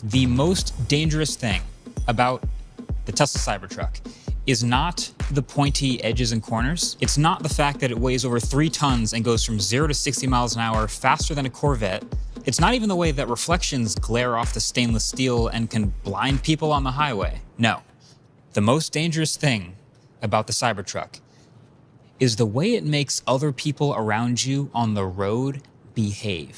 The most dangerous thing about the Tesla Cybertruck is not the pointy edges and corners. It's not the fact that it weighs over 3 tons and goes from 0 to 60 miles an hour faster than a Corvette. It's not even the way that reflections glare off the stainless steel and can blind people on the highway. No. The most dangerous thing about the Cybertruck is the way it makes other people around you on the road behave.